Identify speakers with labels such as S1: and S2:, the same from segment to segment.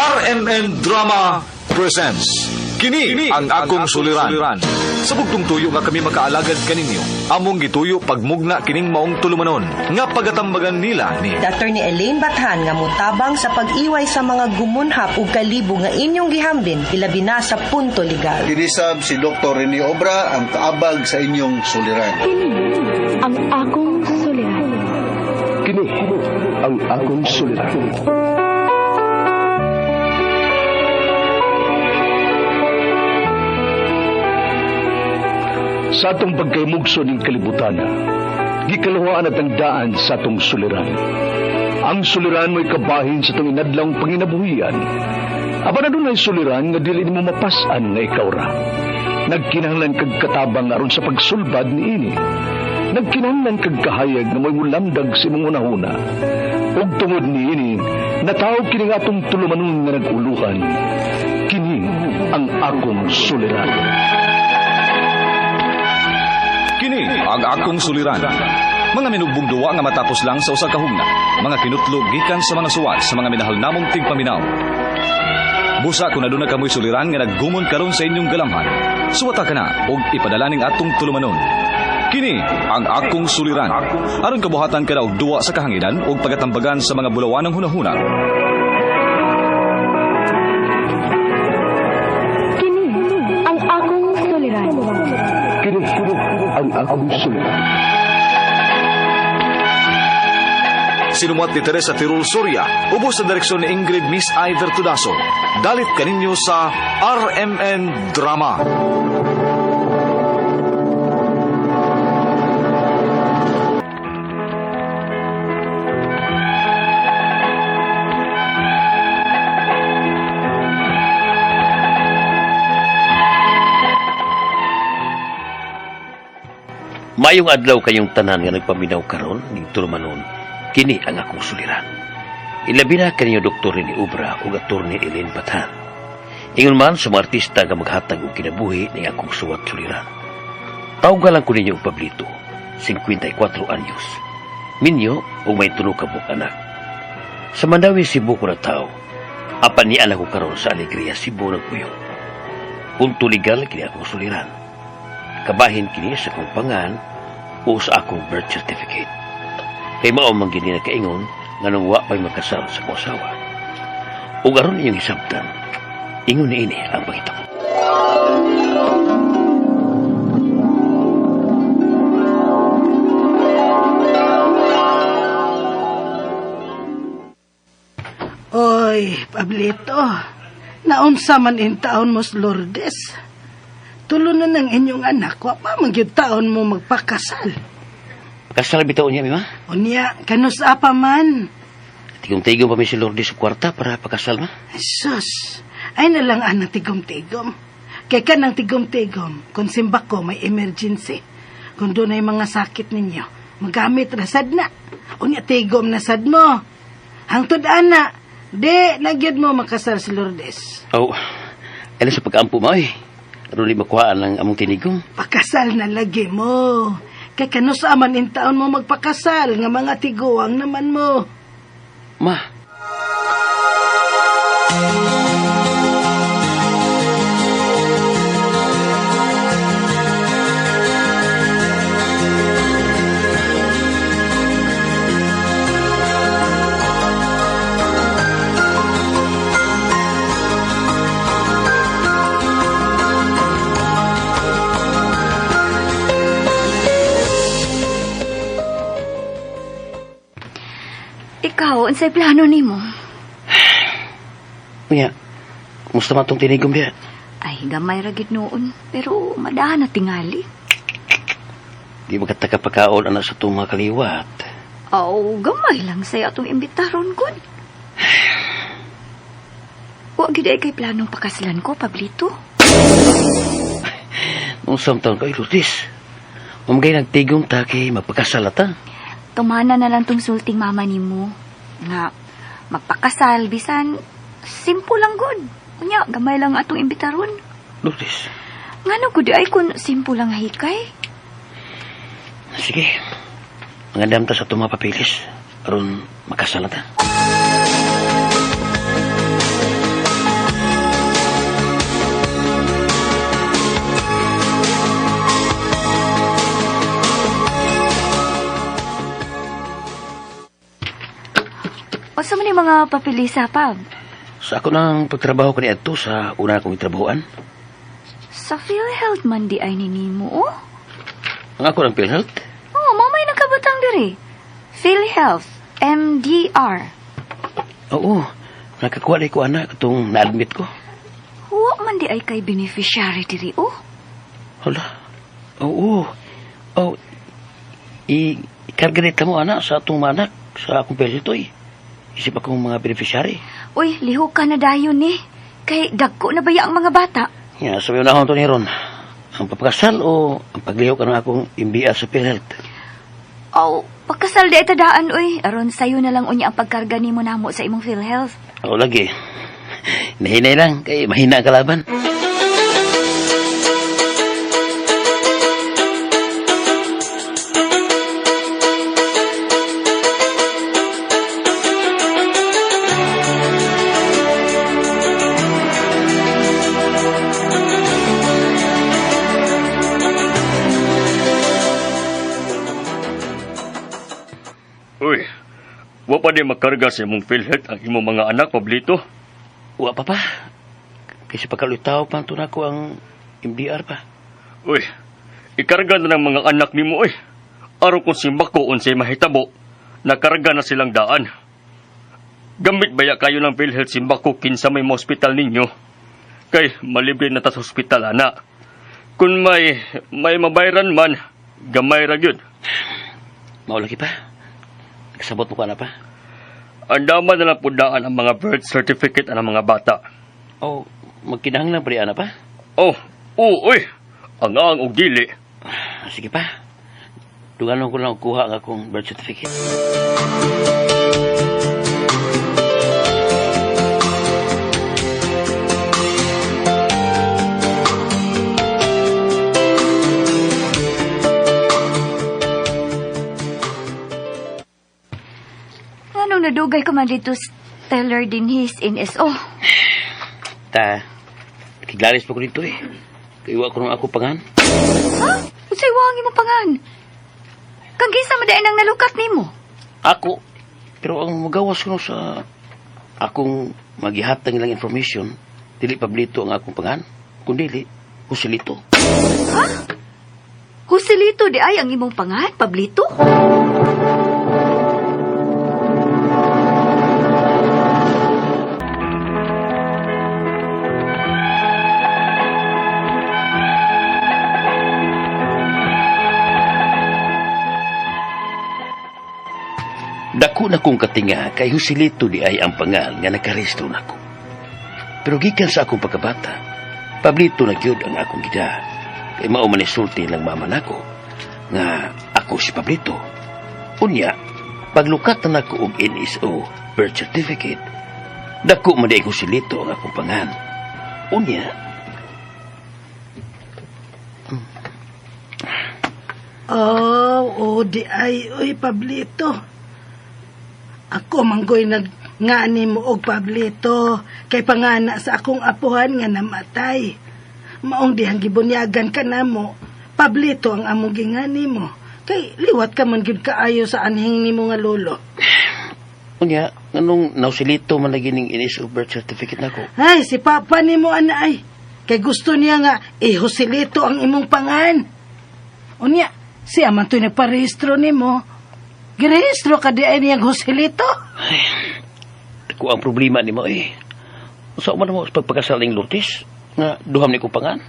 S1: RMN Drama presents Kini ang akong suliran. Sa bugtong tuyo nga kami makaalagad kaninyo. Among gituyo pagmugna kining maong tulumanon nga pagatambagan nila ni
S2: Dr. ni Elaine Bathan nga mutabang sa pag-iway sa mga gumunhap ug kalibo nga inyong gihambin ilabi na sa punto legal.
S3: Kinisab si Dr. Rene Obra ang kaabag sa inyong suliran.
S4: Kini ang akong suliran.
S5: Kini ang akong suliran. Sa atong pagkaymugso ng kalibutan, gikalawaan at ang daan sa atong suliran. Ang suliran mo'y kabahin sa itong inadlang panginabuhian. Aba na doon ay suliran nga dili mo mapasan nga ikaw ra. Nagkinahanglan kag katabang aron sa pagsulbad ni ini. Nagkinahanglan kag kahayag na mo'y mulamdag si mong unahuna. Ug tungod ni ini, natawag kini nga atong tulumanon nga naguluhan. Kini ang akong suliran.
S1: Kini ang akong suliran. Mga minugbong duwa nga matapos lang sa usa ka hugna. Mga kinutlog gikan sa mga suwat sa mga minahal namong tigpaminaw. Busa kung aduna kamoy suliran nga naggumon karon sa inyong galamhan. Suwata ka na og ipadala ning atong tulumanon. Kini ang akong suliran. Aron kabuhatan ka na og duwa sa kahanginan og pagatambagan sa mga bulawanang hunahuna.
S4: Kini ang akong suliran.
S5: Kini ang akong suliran.
S1: Sinumuat ni Teresa Tirul Soria, ubos sa direksyon ni Ingrid Miss Iver Tudaso. Dalit kaninyo sa RMN Drama.
S6: Mayong adlaw kayong tanan nga nagpaminaw karon ning tulumanon. Kini ang akong suliran. Ilabi na kaninyo Dr. Rene Obra ug Atty. Elaine Bathan. Ingon man sa mga artista nga maghatag og kinabuhi ning akong suwat suliran. Tawga lang ko ninyo og Pablito, 54 anyos. Minyo ug may tulo ka buok anak. Sa Mandawi, Cebu ko na tao. Apan ni anak ko karon sa Alegria, Cebu nagpuyo. Punto legal kini akong suliran. Kabahin kini sa akong pangan o sa akong birth certificate. Kay mao man gini na kaingon nga nang wa pa'y magkasal sa akong asawa. Ug aron inyong isabtan, ingon ni ini ang pangitabo.
S7: Oy, Pablito, naunsa man in taon mo Lourdes. Tulo na ng inyong anak, wa pa magyud taon mo magpakasal.
S6: Kasal bitaw niya, mima?
S7: Unya, kanus apa man?
S6: Tigom-tigom pa mi si Lourdes sa kwarta para pakasal, ma?
S7: Sus, ay na lang anang tigom-tigom. Kaya ka ng tigom-tigom, kung simba ko may emergency. Kung doon ay mga sakit ninyo, magamit rasad na. Unya, tigom na sad mo. Hangtod ana, di, nagyod mo makasal si Lourdes.
S6: Oh, ano sa pagkaampo mo, eh? Aron di makuhaan ang among tinigom.
S7: Pakasal na lagi mo. Kaya kanus aman in taon mo magpakasal, nga mga tiguang naman mo.
S6: Ma.
S4: Ikaw, unsay plano nimo?
S6: Unya, kumusta man tong tinigom diya?
S4: Ay, gamay ra gid noon, pero madahan na tingali.
S6: Di magkataka pagkaon anak sa itong mga kaliwat.
S4: Oh, gamay lang saya atong imbitaron kun. Wa gid ay kay planong pakasalan ko, Pablito.
S6: Nung samtaon kay Lourdes, mamagay nagtigom ta kay magpakasal ta.
S4: Tumana na lang tong sulting mama nimo. Nga, magpakasal, bisan, simple lang gud. Unya, gamay lang atong imbitaron.
S6: Lourdes.
S4: Ngano gud ay kun simple lang hikay?
S6: Sige. Mangandam ta sa itong mga papilis. Aron makasal ta.
S4: mga papilisa, Pab?
S6: Sa ako nang pagtrabaho ko ni Adto sa una kong itrabahoan.
S4: Sa PhilHealth man di ay ninimo, oh?
S6: Ang ako ng PhilHealth.
S4: Oh, mamay nakabutang diri. PhilHealth, MDR.
S6: Oo, nakakuha ko anak itong na-admit ko.
S4: Huwag man di ay kay beneficiary diri, oh?
S6: Hala. Oo. Oh, ikarganit mo anak sa atong manak sa akong PhilHealth to eh. Isip akong mga beneficiary.
S4: Uy, liho ka na dayon ni. Kay dagko na baya ang mga bata.
S6: Ya, sabi na akong to ni Ron. Ang papakasal o ang pagliho ka ng akong MBA sa PhilHealth?
S4: Oh, pagkasal di tadaan, uy. Aron sayo na lang unya ang pagkarga nimo namo sa imong PhilHealth.
S6: Oo, lagi. Nahinay lang, kay mahina ang kalaban.
S8: Uy, wa pa di makarga sa imong PhilHealth ang imong mga anak, Pablito.
S6: Wa pa pa. Kasi pagkalutaw pa ito na ko ang MDR pa.
S8: Uy, ikarga na ng mga anak nimo, uy. Araw kung simbako unsay mahitabo, nakarga na silang daan. Gamit baya kayo ng PhilHealth simbako kinsa may hospital ninyo. Kay malibre na ta sa hospital, ana. Kung may mabayran man, gamay ra gyud.
S6: Maulagi pa. Kasabot mo ka na pa.
S8: Andaman na lang pudaan ang mga birth certificate ang mga bata.
S6: Oh, magkinahanglan pa rin pa?
S8: Oh, uy. Ang og dili.
S6: Sige pa. Dunganon ko lang kuha ang akong birth certificate.
S4: Anong nadugay ka man dito Stellar Dinhis NSO?
S6: Kiglaris pa ko dito eh. Kaiwa ko nung ako pangan.
S4: Ha? Unsay wangi mo pangan? Kang gisa madain ang nalukat nimo.
S6: Ako. Pero ang magawas ko sa akong maghihatang ilang information, dili Pablito ang akong pangan, kundi Joselito.
S4: Ha? Joselito di ay ang imong pangan, Pablito?
S6: Dako na kong katinga kay Joselito di ay ang pangal nga nakarehistro nako. Pero gikan sa akong pagkabata, Pablito na gyud ang akong gida. Kay mao man isulti lang mama nako nga ako si Pablito. Unya, paglukat na nako og NSO birth certificate, dako man di Joselito ang akong pangal. Unya,
S7: di ay, uy, Pablito. Ako manggoy ngani mo og Pablito, kay pangana sa akong apuhan nga namatay. Maong dihang gibunyagan ka namo, Pablito ang among gingani mo. Kay liwat ka man gyud kaayo sa anhing nimo nga lolo.
S6: unya, nganong Joselito man lagi ning NSO birth certificate nako.
S7: Ay, si papa nimo ana ay. Kay gusto niya nga Joselito ang imong pangan. Unya, siya man to'y nagparehistro nimo. Girehistro ka di ay niyang Joselito?
S6: Ay, dako ang problema ni mo eh. Sa man mo sa pagpakasal ning Lourdes nga duham ni ko pangan.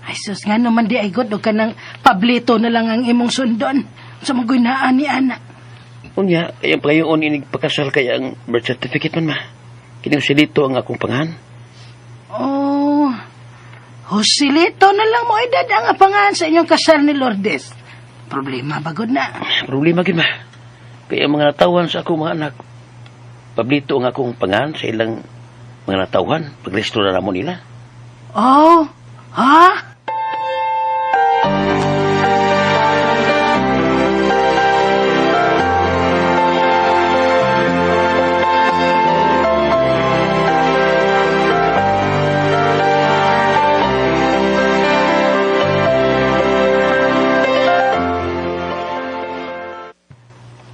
S7: Ay sus, nga naman di ay god o ka ng Pablito na lang ang imong sundon. Sa magunaan ni anak.
S6: Unya, ayang pagayon inig pagkasal kaya ang birth certificate man ma. Kining Joselito ang akong pangan.
S7: Oh, Joselito na lang mo edad ang apangan sa inyong kasal ni Lourdes. Problema bagod na.
S6: Problema gid ma. Kaya mga natawan sa akong mga anak, Pablito ang akong pangan sa ilang mga natauhan pagrehistro na mo nila.
S7: Oh, ha?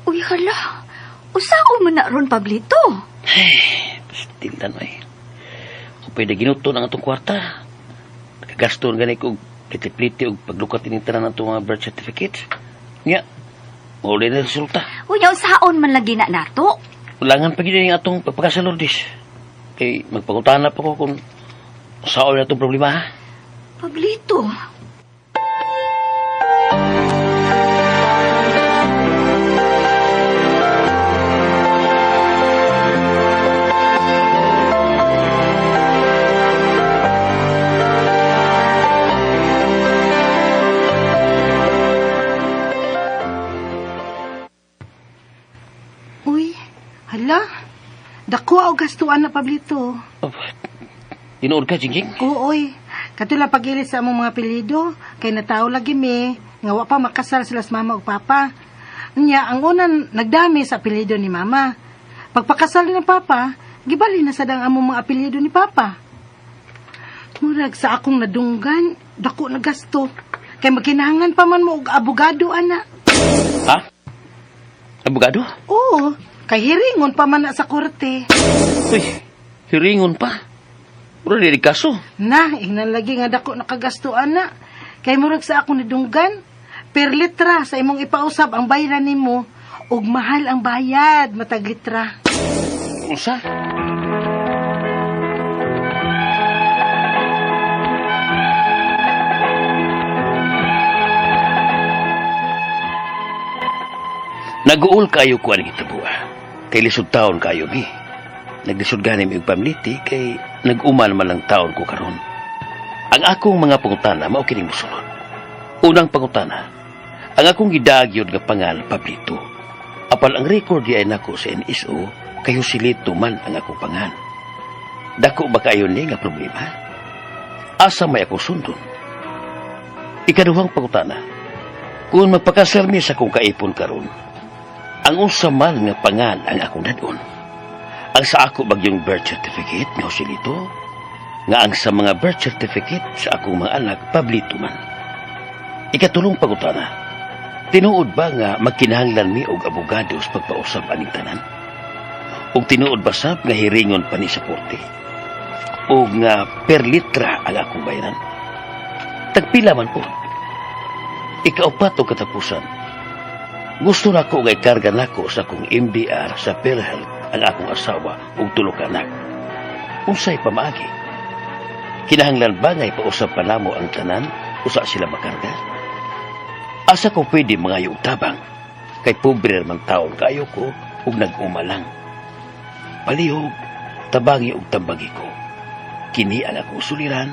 S4: Uy, hala. Usaon mo na ron, Pablito?
S6: Tindan ay. Kung pwede ginuto ng atong kwarta, nagagaston gani ko kitipliti og paglukat ining tanan ng mga birth certificates. Nga, mauli na resulta.
S4: Unya, saon man lagi na nato.
S6: Ulangan pa gini atong pagpakasal, Lourdes. Kay magpangutahan na pa ko kung saan na itong problema, ha?
S4: Pablito.
S7: Uy, hala. Dako o gastuan na, Pablito.
S6: Tinuod ka, Jingjing?
S7: Uoy, katula pagilit sa among mga apelyido, kay natao lagi mi, nga wa pa makasal sila sa mama o papa. Nya, ang unan nagdami sa apelyido ni mama. Pagpakasal ni papa, gibali na sa dang among mga apelyido ni papa. Murag sa akong nadunggan, dako na gasto. Kay magkinahangan pa man mo og abogado, ana.
S6: Ha? Abogado?
S7: Oo, kay hiringon pa man na sa korte.
S6: Uy, hiringon pa. Pero hindi kaso.
S7: Na, ingnan lagi nga dako nakagastuan na. Kay murag sa akong nadunggan, per litra sa imong ipausab ang bayaran nimo ug mahal ang bayad matag litra.
S6: Usa? Nag-uol kayo ko ang gitabuha. Kay lisod taon kayo mi. Naglisod ganim yung pamiliti kay nag-umal man lang taon ko karon. Ang akong mga pangutana mao kining mosunod. Unang pangutana, ang akong gidagyod nga pangalan Pablito. Apal ang record di ay nako sa NSO kayo silito man ang akong pangalan. Dako ba kayo ni nga problema? Asa may ako sundon? Ikaduhang pangutana, kung magpakasal mi sa kong kaipon karon, ang usa man nga pangalan ang akong dadon. Ang sa ako bagyong birth certificate nga silito, nga ang sa mga birth certificate sa akong mga anak Pablito man. Ikatulong pangutana, tinuod ba nga magkinahanglan mi og abogado sa pagpausab aning tanan? Og tinuod ba sab nga hiringon pa ni sa korte? O nga per litra ang akong bayaran? Tagpila man po. Ikaupat o katapusan, gusto na ko nga ikarga nako sa akong MBR sa PhilHealth ang akong asawa ug tulo ka anak. Unsay pamaagi? Kinahanglan ba nga ipausab pa namo ang tanan usa sila makarga? Asa ko pwede mga yung tabang kay pobre man taon kayo ko ug nag-umalang. Palihog, tabangi ug tambagi ko. Kini ang akong suliran,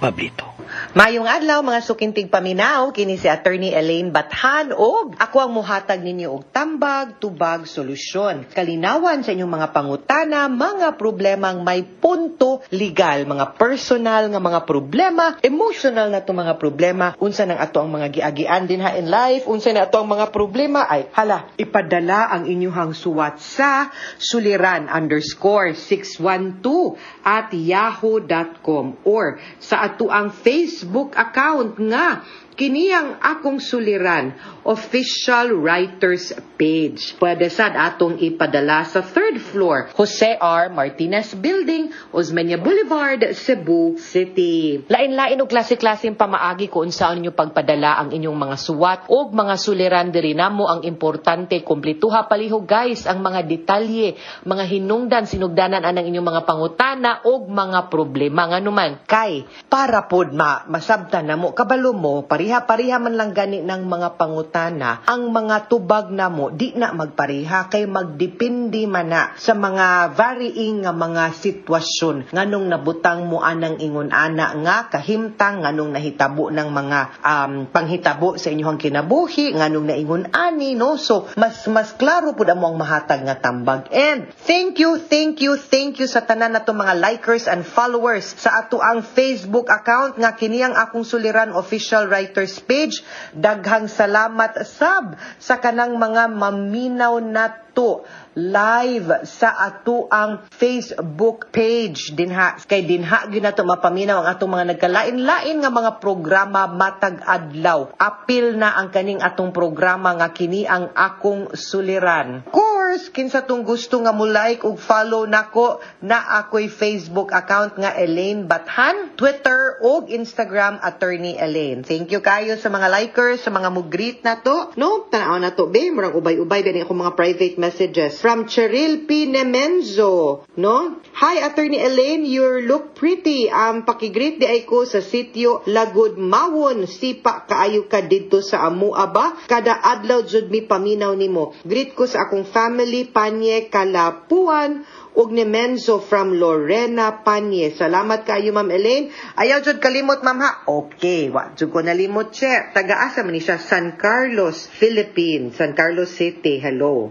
S6: Pablito.
S2: Mayong adlaw mga sukintig paminaw, kini si Attorney Elaine Bathan og ako ang muhatag ninyo og tambag, tubag, solusyon. Kalinawan sa inyong mga pangutana, mga problemang may punto legal, mga personal nga mga problema, emotional na to mga problema, unsa nang ato ang mga giagian din ha in life, unsa na ato ang mga problema ay hala, ipadala ang inyong suwat sa suliran_612@yahoo.com or sa ato ang Facebook account nga kiniyang akong suliran official writers page. Pwede sad atong ipadala sa 3rd floor Jose R. Martinez Building, Osmeña Boulevard, Cebu City. Lain-lain og klase-klaseng pamaagi kung saan inyo pagpadala ang inyong mga suwat og mga suliran diri namo ang importante kumpletuha palihog guys ang mga detalye, mga hinungdan sinugdanan anang inyong mga pangutana og mga problema nganuman kay para pod masabtan namo kabalo mo pariha-pariha man lang gani ng mga pangutana, ang mga tubag namo di na magpariha kay magdepende man na sa mga varying nga mga sitwasyon nganong nabutang mo anang ingon ana nga kahimtang nganong nahitabo ng mga panghitabo sa inyong kinabuhi nganong naingon ani no so mas klaro pud amo ang mahatag nga tambag. And thank you sa tanan nato mga likers and followers sa ato ang Facebook account nga kiniyang akong suliran official writers page. Daghang salamat sab sa kanang mga maminaw na nato live sa ato ang Facebook page dinha kay dinha gyud nato mapaminaw ang atong mga nagkalain-lain nga mga programa matag adlaw. Apil na ang kaning atong programa nga kini ang akong suliran. Of course, kinsa tong gusto nga mo like ug follow nako na ako'y Facebook account nga Elaine Bathan, Twitter ug Instagram Attorney Elaine. Thank you kayo sa mga likers, sa mga mugreet na to. No, tanaw na to be, murang ubay-ubay gani ako mga private messages from Cheryl P. Nemenzo. No? Hi Attorney Elaine, you look pretty. Pakigreet di ay ko sa sitio Lagud Mawon. Sipa kaayo ka didto sa amua ba? Kada adlaw jud mi paminaw nimo. Greet ko sa akong family Panye Kalapuan ug ni Menzo from Lorena Panye. Salamat kayo Ma'am Elaine. Ayaw jud kalimot Ma'am ha. Okay, wa jud ko nalimot siya. Taga-asa man ni siya, San Carlos, Philippines. San Carlos City. Hello.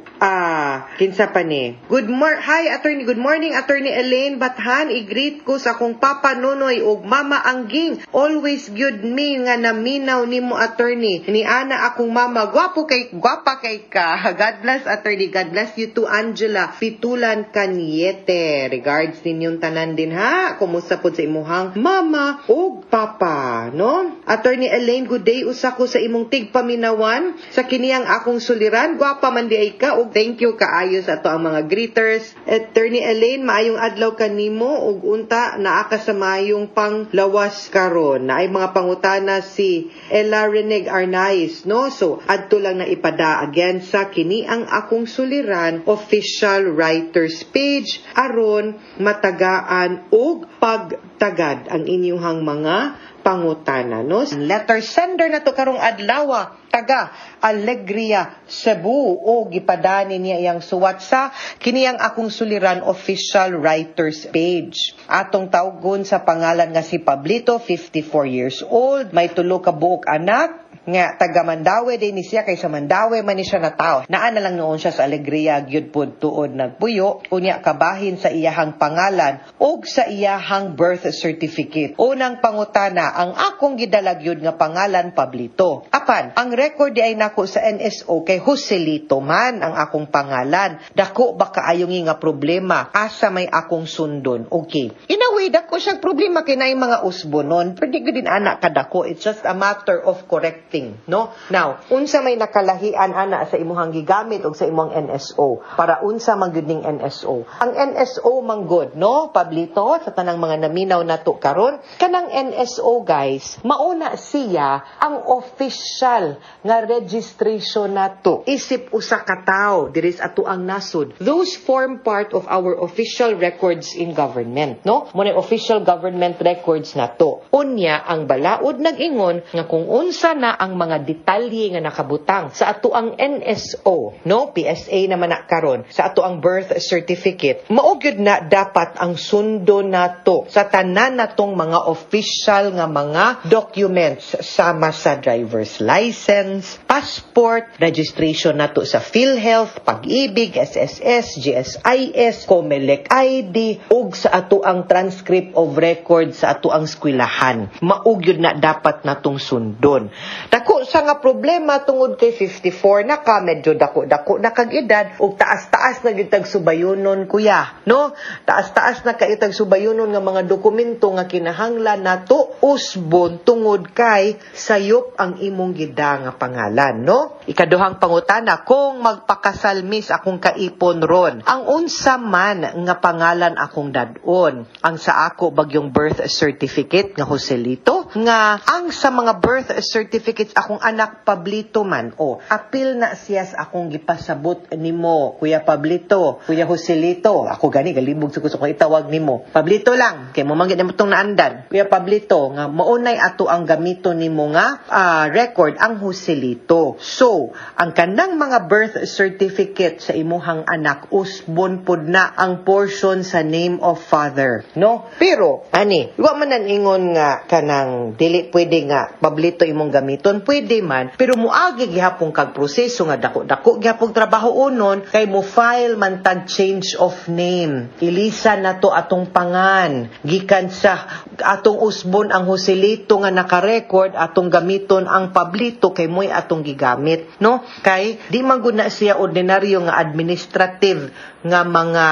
S2: Kinsa pa ni? Hi Attorney, good morning Attorney Elaine Bathan. I-greet ko sa akong Papa Nonoy ug Mama Angging. Always good me nga naminaw nimo Attorney. Ni ana akong mama, gwapa kay ka. God bless Attorney. God bless you too Angela Pitulan Kanyete. Regards ninyong tanan din ha. Kumusta po sa imuhang mama ug papa, no? Attorney Elaine, good day usa ko sa imong tigpaminawan sa kiniyang akong suliran. Gwapa man di ay ka ug thank you kaayo sa ato ang mga greeters. Attorney Elaine, maayong adlaw kanimo ug unta naa ka sa maayong panglawas karon. Naay mga pangutana si Ella Reneg Arnaiz, no? So, adto lang na ipada again sa kini ang akong suliran official writers page aron matagaan ug pagtagad ang inyong mga pangutana, no? Letter sender na to karong adlaw, taga Alegria, Cebu, o gipadani niya iyang suwat sa kiniyang akong suliran official writers page. Atong tawgon sa pangalan nga si Pablito, 54 years old, may tulo ka buok anak, nga taga Mandawi din ni siya kay sa Mandawi man ni siya na tao. Naa na lang noon siya sa Alegria gyud pud tuod nagpuyo unya kabahin sa iyahang pangalan ug sa iyahang birth certificate. Unang pangutana, ang akong gidalag yun nga pangalan Pablito. Apan, ang record di ay nako sa NSO kay Joselito man ang akong pangalan. Dako ba kaayong nga problema asa may akong sundon. Okay. In a way, dako siyang problema kay naay mga usbonon. Pwede ko din anak kadako. It's just a matter of correcting. No? Now, unsa may nakalahian ana sa imuhang gigamit o sa imong NSO para unsa man gyud ning NSO. Ang NSO manggod, no? Pablito sa tanang mga naminaw nato karon, kanang NSO guys, mauna siya ang official nga registration nato. Isip usa ka tawo diri sa ato ang nasod. Those form part of our official records in government, no? Mo official government records nato. Unya ang balaod nag-ingon nga kung unsa na ang mga detalye nga nakabutang sa ato ang NSO, no? PSA naman na karon sa ato ang birth certificate. Mao gyud na dapat ang sundo nato sa tanan natong mga official nga mga documents sama sa driver's license, passport, registration nato sa PhilHealth, Pag-ibig, SSS, GSIS, Comelec ID ug sa ato ang transcript of record sa ato ang eskwelahan. Mao gyud na dapat natong sundon. Dako sa nga problema tungod kay 54 na ka, medyo dako na kag edad ug taas-taas na gyud tag subayonon kuya, no? Taas-taas na kay tag subayonon nga mga dokumento nga kinahanglan nato usbon tungod kay sayop ang imong gida nga pangalan, no? Ikaduhang pangutana, kung magpakasal mis akong kaipon ron, ang unsa man nga pangalan akong dadon, ang sa ako bagyong birth certificate nga Joselito, nga ang sa mga birth certificates akong anak Pablito man, apil na siya sa akong gipasabot nimo, Kuya Pablito, Kuya Joselito, ako gani galibog sa gusto ko itawag nimo Pablito lang, kay mo manggid na mutong naandan, Kuya Pablito, nga maunay ato ang gamito nimo nga record ang Joselito. So, ang kanang mga birth certificate sa imuhang anak, usbon pod na ang portion sa name of father, no? Pero, wa man nan ingon nga kanang dili pwede nga Pablito imong gamiton, pwede man, pero muagi gihapon kag proseso nga dako gihapon trabaho unon kay mo file man tag change of name. Ilisa na to atong pangan gikan bisan sa atong usbon ang Joselito nga naka-record, atong gamiton ang Pablito kay mo'y atong gigamit, no? Kay di man gud na siya ordinaryo nga administrative nga mga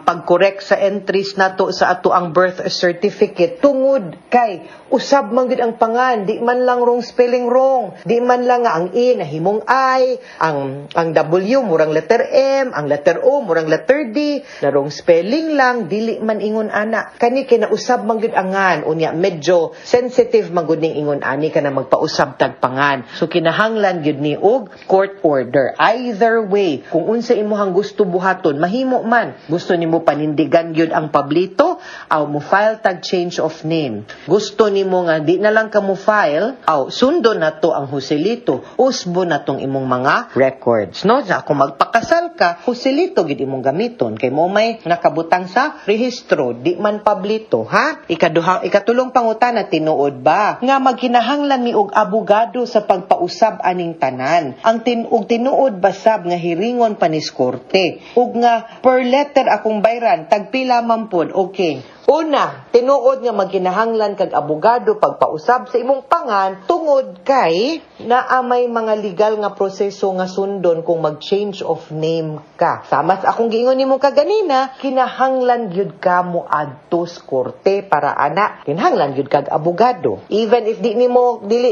S2: pag-correct sa entries nato sa ato ang birth certificate tungod kay usab man gud ang pangan, di man lang wrong spelling wrong, di man lang nga ang E nahimong I, ang W murang letter M, ang letter O murang letter D, na wrong spelling lang, dili man ingon ana. Kani kinausab man gud angan, unya medyo sensitive man gud ning ingon ani kana magpausab tag pangan. So kinahanglan gud ni og court order. Either way, kung unsa imong gusto buhaton, mahimo man. Gusto nimo panindigan gyud ang Pablito, aw mo file tag change of name. Gusto nimo nga di na lang ka mo file, aw sundo na to ang Joselito, usbo na tong imong mga records, no? Sa kung magpakasal ka, Joselito gid imong gamiton kay mo may nakabutang sa rehistro, di man Pablito, ha? Ikatulong pangutana, tinuod ba nga magkinahanglan mi og abogado sa pagpausab aning tanan? Ang tinuod basab nga hiringon panis korte ug nga per letter akong bayran tagpila man pod, okay. Una, tinuod nga magkinahanglan kag abogado pagpausab sa imong pangan tungod kay naamay mga legal nga proseso nga sundon kung mag-change of name ka. Sama sa akong giingon nimo kaganina, kinahanglan gyud ka mo adto sa korte para ana, kinahanglan gyud kag abogado. Even if dili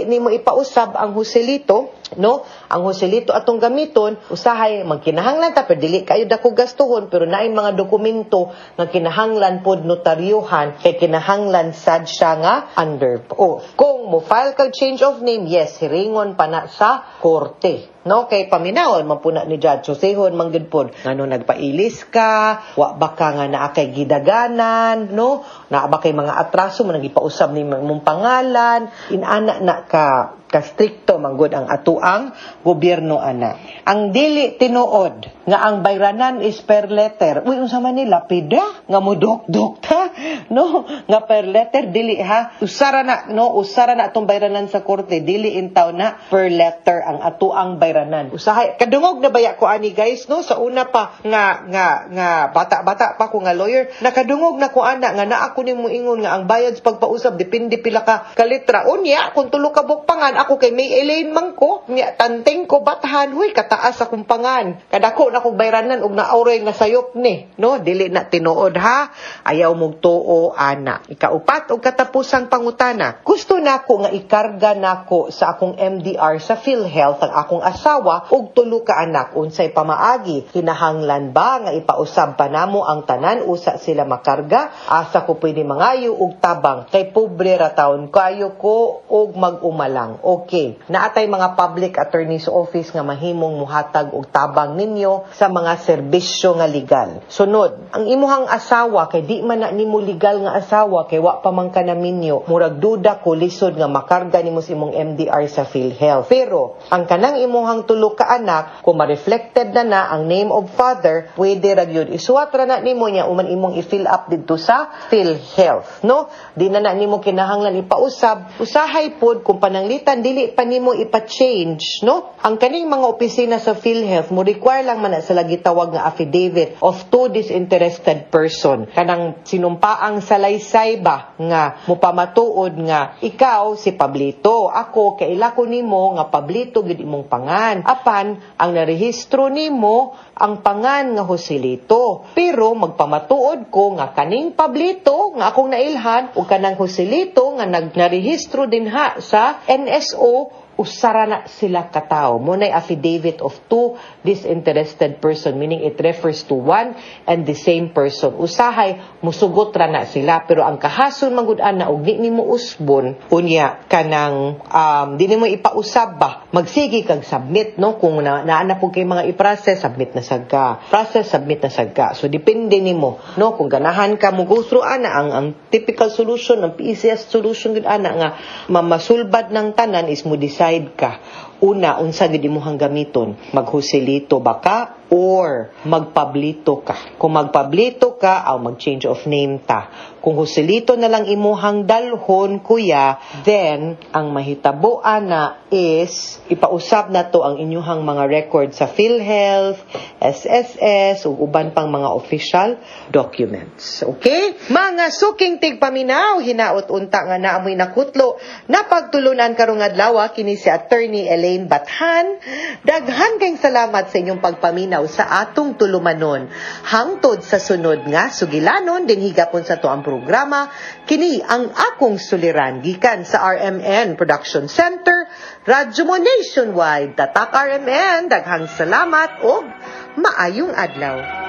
S2: nimo ipausab ang Joselito, no? Ang Joselito atong gamiton, usahay magkinahanglan ta pero dili kayo dako gastuhon pero naay mga dokumento nga kinahanglan pod notaryuhan kay kinahanglan sad siya nga under oath. Kung mo file kag change of name, yes, hiringon pa na sa korte. No, kay paminawon man puna ni Judge Josehon man gud pod ngano nagpailis ka, wa ba ka nga naa kay gidaganan, no? Naa ba kay mga atraso mo nagipausab ni mong pangalan, inana na ka stricto manggod ang atuang gobyerno ana. Ang dili tinuod nga ang bayranan is per letter. Uy, unsa man ni lapida nga mo dok ta, no? Nga per letter dili ha. Usara na atong bayranan sa korte, dili intaw na per letter ang atuang bayranan. Usahay kadungog na baya ko ani guys, no? Sa una pa nga bata pa ko nga lawyer, nakadungog na ko ana nga naa ko nimo ingon nga ang bayad sa pagpausab depende pila ka litra. Unya kung tulo ka bukpangan ako kay may Elaine man ko, niya tanteng ko batahan, huy kataas akong pangan. Kadako na kong bayranan og naauray nga sayop ni, no? Dili na tinuod ha. Ayaw mong tuo ana. Ikaupat og katapusang pangutana. Gusto nako nga ikarga nako sa akong MDR sa PhilHealth ang akong asawa ug tulo ka anak. Unsay pamaagi? Kinahanglan ba nga ipausab pa namo ang tanan usa sila makarga? Asa ko pwede mangayo og tabang kay pobre ra taon kayo ko og mag-umalang. Okay. Naatay mga public attorney's office nga mahimong muhatag og tabang ninyo sa mga serbisyo nga legal. Sunod, ang imuhang asawa kay di man na nimo legal nga asawa kay wa pa man ka naminyo, murag duda ko lisod nga makarga nimo sa imong MDR sa PhilHealth. Pero ang kanang imuhang tulo ka anak, kung ma-reflected na ang name of father, pwede ra gyud isuwat ra na nimo nya uman imong i-fill up didto sa PhilHealth, no? Di na nimo kinahanglan ipausab, usahay pod kung pananglitan dili pa nimo ipa-change, no? Ang kaning mga opisina sa PhilHealth mo require lang man sa lagi tawag nga affidavit of two disinterested person. Kanang sinumpaang salaysay ba nga mupamatuod nga ikaw si Pablito, ako kaila ko nimo nga Pablito gid imong pangan. Apan ang narehistro nimo ang pangan nga Joselito. Pero magpamatuod ko nga kaning Pablito nga akong nailhan o kanang Joselito nga narehistro din ha sa NSO, usara na sila katao. Muna'y affidavit of two disinterested person, meaning it refers to one and the same person. Usahay, musugot ra na sila. Pero ang kahason manggudaan na og di nimo usbon, unya kanang di nimo ipausab ba, magsigi kag submit, no? Kung naana po kay mga i-process, submit na sad ka. Process, submit na sad ka. So depende nimo, no? Kung ganahan ka mo go through ana ang typical solution, ang PCS solution gud ana nga mamasulbad ng tanan is mo decide ka Una, unsa gid imong gamiton? Maghusilito ba ka or magpablito ka? Kung magpablito ka, aw mag-change of name ta. Kung husilito na lang imuhang dalhon, kuya, then ang mahitaboan na is ipausab na to ang inyuhang mga record sa PhilHealth, SSS, ug uban pang mga official documents. Okay? Mga suking tigpaminaw, hinaot unta nga naamoy nakutlo na pagtulunan karong adlaw kini si Attorney Elaine Bathan. Daghan kayong salamat sa inyong pagpaminaw sa atong tulumanon. Hangtod sa sunod nga sugilanon din higapon sa to ang programa, kini ang akong suliran gikan sa RMN Production Center, Radyo mo Nationwide. Tatak RMN, daghang salamat o maayong adlaw.